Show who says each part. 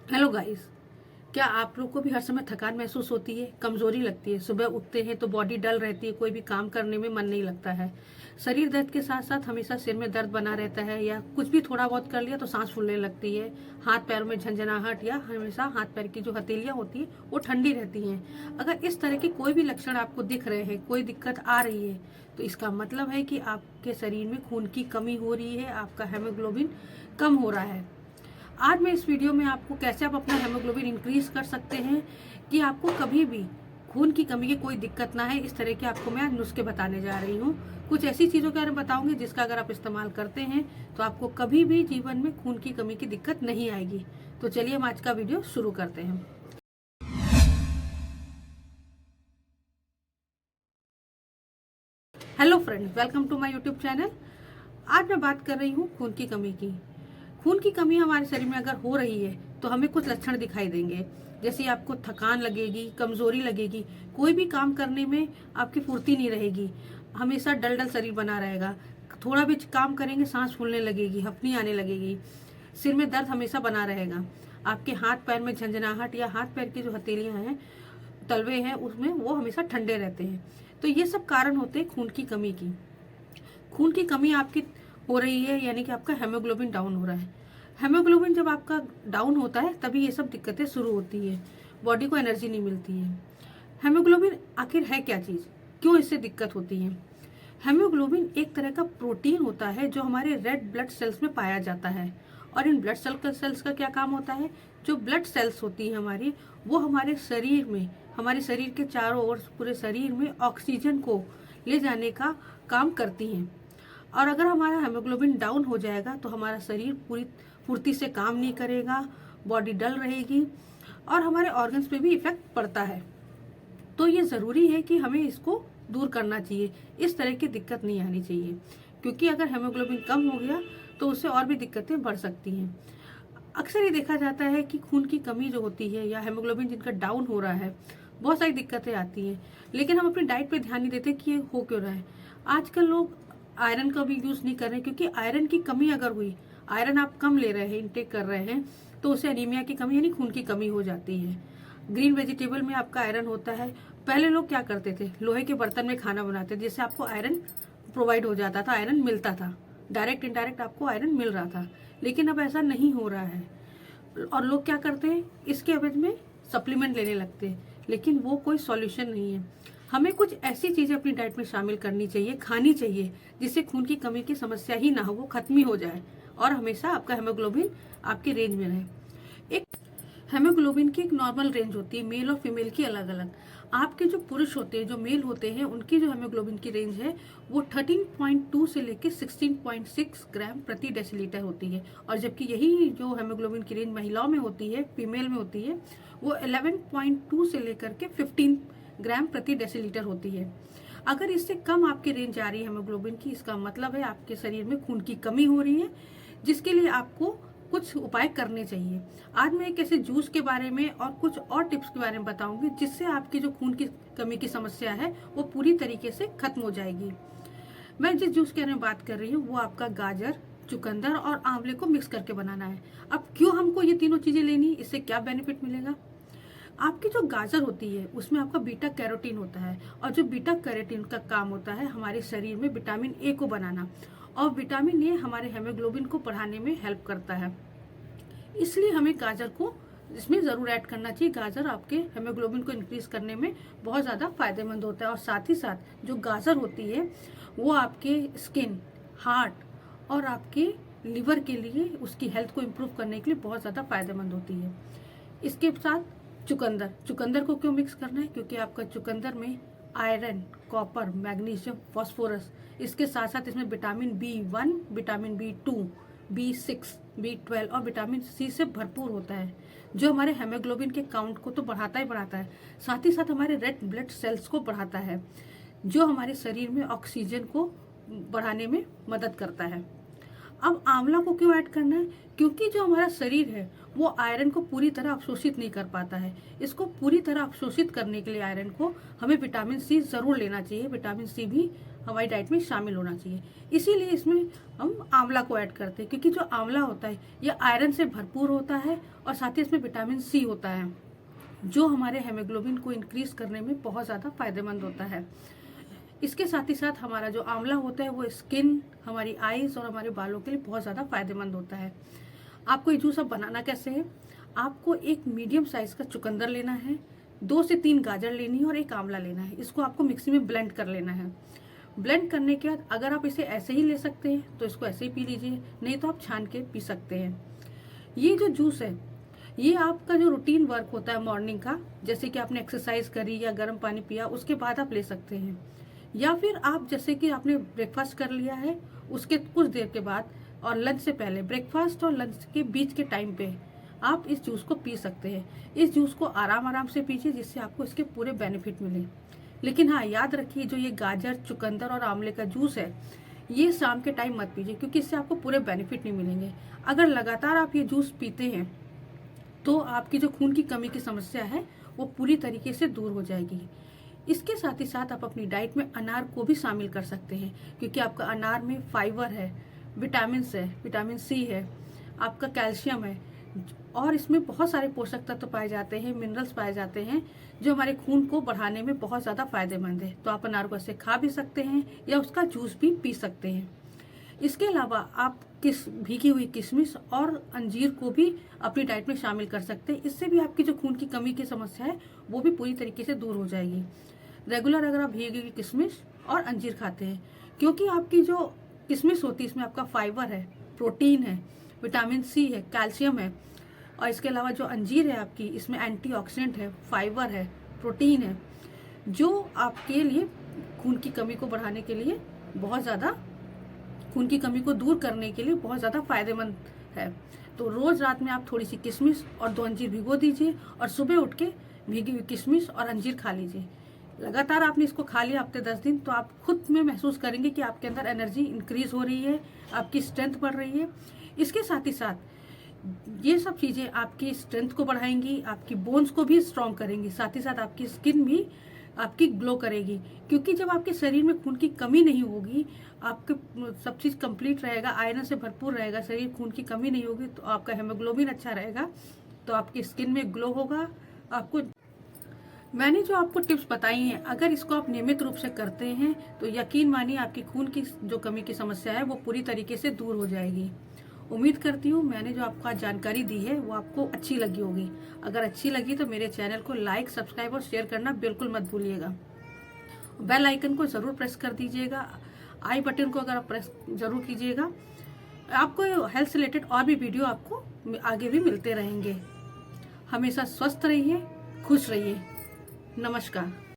Speaker 1: Hello guys. क्या आप लोग को भी हर समय थकान महसूस होती है, कमजोरी लगती है? सुबह उठते हैं तो बॉडी डल रहती है, कोई भी काम करने में मन नहीं लगता है। शरीर दर्द के साथ साथ हमेशा सिर में दर्द बना रहता है, या कुछ भी थोड़ा बहुत कर लिया तो सांस फूलने लगती है। हाथ पैरों में झंझनाहट, या हमेशा हाथ पैर की जो हथेलियां होती है वो ठंडी रहती हैं। अगर इस तरह के कोई भी लक्षण आपको दिख रहे हैं, कोई दिक्कत आ रही है, तो इसका मतलब है कि आपके शरीर में खून की कमी हो रही है, आपका हेमोग्लोबिन कम हो रहा है। आज मैं इस वीडियो में आपको कैसे आप अपना हेमोग्लोबिन इंक्रीज कर सकते हैं कि आपको कभी भी खून की कमी की कोई दिक्कत ना है। इस तरह के आपको मैं नुस्खे बताने जा रही हूँ। कुछ ऐसी चीज़ों के बारे में बताऊंगी जिसका अगर आप इस्तेमाल करते हैं तो आपको कभी भी जीवन में खून की कमी की दिक्कत नहीं आएगी। तो चलिए हम आज का वीडियो शुरू करते हैं। Hello friends, welcome to my YouTube channel. आज मैं बात कर रही हूँ खून की कमी की। खून की कमी हमारे शरीर में अगर हो रही है तो हमें कुछ लक्षण दिखाई देंगे, जैसे आपको थकान लगेगी, कमजोरी लगेगी, कोई भी काम करने में आपकी फुर्ती नहीं रहेगी, हमेशा डल डल शरीर बना रहेगा, थोड़ा भी काम करेंगे सांस फूलने लगेगी, हफनी आने लगेगी, सिर में दर्द हमेशा बना रहेगा, आपके हाथ पैर में झंझनाहट या हाथ पैर की जो हथेलियां हैं, तलवे हैं, उसमें वो हमेशा ठंडे रहते हैं। तो ये सब कारण होते हैं खून की कमी की। खून की कमी आपकी हो रही है यानी कि आपका हेमोग्लोबिन डाउन हो रहा है। हेमोग्लोबिन जब आपका डाउन होता है तभी ये सब दिक्कतें शुरू होती है, बॉडी को एनर्जी नहीं मिलती है। हेमोग्लोबिन आखिर है क्या चीज़, क्यों इससे दिक्कत होती है? हेमोग्लोबिन एक तरह का प्रोटीन होता है जो हमारे रेड ब्लड सेल्स में पाया जाता है। और इन ब्लड सेल्स का क्या काम होता है? जो ब्लड सेल्स होती है हमारी, वो हमारे शरीर में, हमारे शरीर के चारों ओर पूरे शरीर में ऑक्सीजन को ले जाने का काम करती हैं। और अगर हमारा हेमोग्लोबिन डाउन हो जाएगा तो हमारा शरीर पूरी फुर्ती से काम नहीं करेगा, बॉडी डल रहेगी और हमारे ऑर्गन्स पे भी इफेक्ट पड़ता है। तो ये ज़रूरी है कि हमें इसको दूर करना चाहिए। इस तरह की दिक्कत नहीं आनी चाहिए, क्योंकि अगर हेमोग्लोबिन कम हो गया तो उससे और भी दिक्कतें बढ़ सकती हैं। अक्सर ये देखा जाता है कि खून की कमी जो होती है या हेमोग्लोबिन जिनका डाउन हो रहा है, बहुत सारी दिक्कतें आती हैं, लेकिन हम अपनी डाइट पे ध्यान नहीं देते कि ये हो क्यों रहा है। आजकल लोग आयरन का भी यूज़ नहीं कर रहे, क्योंकि आयरन की कमी अगर हुई, आयरन आप कम ले रहे हैं, इंटेक कर रहे हैं, तो उससे एनीमिया की कमी यानी खून की कमी हो जाती है। ग्रीन वेजिटेबल में आपका आयरन होता है। पहले लोग क्या करते थे, लोहे के बर्तन में खाना बनाते थे, जिससे आपको आयरन प्रोवाइड हो जाता था, आयरन मिलता था, डायरेक्ट इनडायरेक्ट आपको आयरन मिल रहा था। लेकिन अब ऐसा नहीं हो रहा है और लोग क्या करते हैं, इसके एवज में सप्लीमेंट लेने लगते हैं, लेकिन वो कोई सॉल्यूशन नहीं है। हमें कुछ ऐसी चीज़ें अपनी डाइट में शामिल करनी चाहिए, खानी चाहिए, जिससे खून की कमी की समस्या ही ना हो, वो खत्म ही हो जाए और हमेशा आपका हेमोग्लोबिन आपके रेंज में रहे। एक हेमोग्लोबिन की एक नॉर्मल रेंज होती है, मेल और फीमेल की अलग अलग। आपके जो पुरुष होते हैं, जो मेल होते हैं, उनकी जो हेमोग्लोबिन की रेंज है वो 13.2 से लेकर 16.6 ग्राम प्रति डेसीलीटर होती है। और जबकि यही जो हेमोग्लोबिन की रेंज महिलाओं में होती है, फीमेल में होती है, वो 11.2 से लेकर के 15 ग्राम प्रति डेसीलीटर होती है। अगर इससे कम आपकी रेंज आ रही है हेमोग्लोबिन की, इसका मतलब है आपके शरीर में खून की कमी हो रही है, जिसके लिए आपको कुछ उपाय करने चाहिए। आज मैं एक ऐसे जूस के बारे में और कुछ और टिप्स के बारे में बताऊंगी, जिससे आपकी जो खून की कमी की समस्या है वो पूरी तरीके से खत्म हो जाएगी। मैं जिस जूस के बारे में बात कर रही हूँ वो आपका गाजर, चुकंदर और आंवले को मिक्स करके बनाना है। अब क्यों हमको ये तीनों चीजें लेनी, इससे क्या बेनिफिट मिलेगा? आपकी जो गाजर होती है उसमें आपका बीटा कैरोटीन होता है, और जो बीटा कैरोटीन का काम होता है हमारे शरीर में विटामिन ए को बनाना, और विटामिन ए हमारे हेमोग्लोबिन को बढ़ाने में हेल्प करता है। इसलिए हमें गाजर को इसमें ज़रूर ऐड करना चाहिए। गाजर आपके हेमोग्लोबिन को इंक्रीज करने में बहुत ज़्यादा फायदेमंद होता है। और साथ ही साथ जो गाजर होती है वो आपके स्किन, हार्ट और आपके लिवर के लिए, उसकी हेल्थ को इम्प्रूव करने के लिए बहुत ज़्यादा फायदेमंद होती है। इसके साथ चुकंदर, चुकंदर को क्यों मिक्स करना है? क्योंकि आपका चुकंदर में आयरन, कॉपर, मैग्नीशियम, फास्फोरस, इसके साथ साथ इसमें vitamin B1, vitamin B2, B6, B12 और विटामिन सी से भरपूर होता है, जो हमारे हेमोग्लोबिन के काउंट को तो बढ़ाता ही बढ़ाता है, साथ ही साथ हमारे रेड ब्लड सेल्स को बढ़ाता है, जो हमारे शरीर में ऑक्सीजन को बढ़ाने में मदद करता है। अब आंवला को क्यों ऐड करना है? क्योंकि जो हमारा शरीर है वो आयरन को पूरी तरह अवशोषित नहीं कर पाता है। इसको पूरी तरह अवशोषित करने के लिए आयरन को हमें विटामिन सी जरूर लेना चाहिए। विटामिन सी भी हमारी डाइट में शामिल होना चाहिए। इसीलिए इसमें हम आंवला को ऐड करते हैं, क्योंकि जो आंवला होता है ये आयरन से भरपूर होता है और साथ ही इसमें विटामिन सी होता है, जो हमारे हेमोग्लोबिन को इंक्रीज करने में बहुत ज़्यादा फायदेमंद होता है। इसके साथ ही साथ हमारा जो आंवला होता है वो स्किन, हमारी आईज और हमारे बालों के लिए बहुत ज़्यादा फायदेमंद होता है। आपको ये जूस अब बनाना कैसे है? आपको एक मीडियम साइज का चुकंदर लेना है, 2 से 3 गाजर लेनी है और एक आंवला लेना है। इसको आपको मिक्सी में ब्लेंड कर लेना है। ब्लेंड करने के बाद अगर आप इसे ऐसे ही ले सकते हैं तो इसको ऐसे ही पी लीजिए, नहीं तो आप छान के पी सकते हैं। ये जो जूस है ये आपका जो रूटीन वर्क होता है मॉर्निंग का, जैसे कि आपने एक्सरसाइज करी या गर्म पानी पिया, उसके बाद आप ले सकते हैं। या फिर आप जैसे कि आपने ब्रेकफास्ट कर लिया है उसके कुछ देर के बाद और लंच से पहले, ब्रेकफास्ट और लंच के बीच के टाइम पे आप इस जूस को पी सकते हैं। इस जूस को आराम आराम से पीजिए जिससे आपको इसके पूरे बेनिफिट मिले। लेकिन हाँ, याद रखिए जो ये गाजर, चुकंदर और आंवले का जूस है ये शाम के टाइम मत पीजिए, क्योंकि इससे आपको पूरे बेनिफिट नहीं मिलेंगे। अगर लगातार आप ये जूस पीते हैं तो आपकी जो खून की कमी की समस्या है वो पूरी तरीके से दूर हो जाएगी। इसके साथ ही साथ आप अपनी डाइट में अनार को भी शामिल कर सकते हैं, क्योंकि आपका अनार में फाइबर है, विटामिन है, विटामिन सी है, आपका कैल्शियम है और इसमें बहुत सारे पोषक तत्व पाए जाते हैं, मिनरल्स पाए जाते हैं जो हमारे खून को बढ़ाने में बहुत ज़्यादा फायदेमंद है। तो आप अनार को ऐसे खा भी सकते हैं या उसका जूस भी पी सकते हैं। इसके अलावा आप भीगी हुई किशमिश और अंजीर को भी अपनी डाइट में शामिल कर सकते हैं। इससे भी आपकी जो खून की कमी की समस्या है वो भी पूरी तरीके से दूर हो जाएगी। रेगुलर अगर आप भीगी हुई किशमिश और अंजीर खाते हैं, क्योंकि आपकी जो किशमिश होती है इसमें आपका फाइबर है, प्रोटीन है, विटामिन सी है, कैल्शियम है और इसके अलावा जो अंजीर है आपकी, इसमें एंटीऑक्सीडेंट है, फाइबर है, प्रोटीन है, जो आपके लिए खून की कमी को बढ़ाने के लिए बहुत ज़्यादा, खून की कमी को दूर करने के लिए बहुत ज़्यादा फायदेमंद है। तो रोज़ रात में आप थोड़ी सी किशमिश और 2 अंजीर भिगो दीजिए और सुबह उठ के भीगी हुई किशमिश और अंजीर खा लीजिए। लगातार आपने इसको खा लिया हफ्ते 10 दिन, तो आप खुद में महसूस करेंगे कि आपके अंदर एनर्जी इंक्रीज हो रही है, आपकी स्ट्रेंथ बढ़ रही है। इसके साथ ही साथ ये सब चीज़ें आपकी स्ट्रेंथ को बढ़ाएंगी, आपकी बोन्स को भी स्ट्रॉन्ग करेंगी, साथ ही साथ आपकी स्किन भी आपकी ग्लो करेगी। क्योंकि जब आपके शरीर में खून की कमी नहीं होगी, आपके सब चीज़ कंप्लीट रहेगा, आयरन से भरपूर रहेगा शरीर, खून की कमी नहीं होगी, तो आपका हेमोग्लोबिन अच्छा रहेगा, तो आपकी स्किन में ग्लो होगा। आपको मैंने जो आपको टिप्स बताई हैं, अगर इसको आप नियमित रूप से करते हैं तो यकीन मानिए आपकी खून की जो कमी की समस्या है वो पूरी तरीके से दूर हो जाएगी। उम्मीद करती हूँ मैंने जो आपको आज जानकारी दी है वो आपको अच्छी लगी होगी। अगर अच्छी लगी तो मेरे चैनल को लाइक, सब्सक्राइब और शेयर करना बिल्कुल मत भूलिएगा। बेल आइकन को ज़रूर प्रेस कर दीजिएगा, आई बटन को अगर आप प्रेस ज़रूर कीजिएगा। आपको हेल्थ से रिलेटेड और भी वीडियो आपको आगे भी मिलते रहेंगे। हमेशा स्वस्थ रहिए, खुश रहिए। नमस्कार।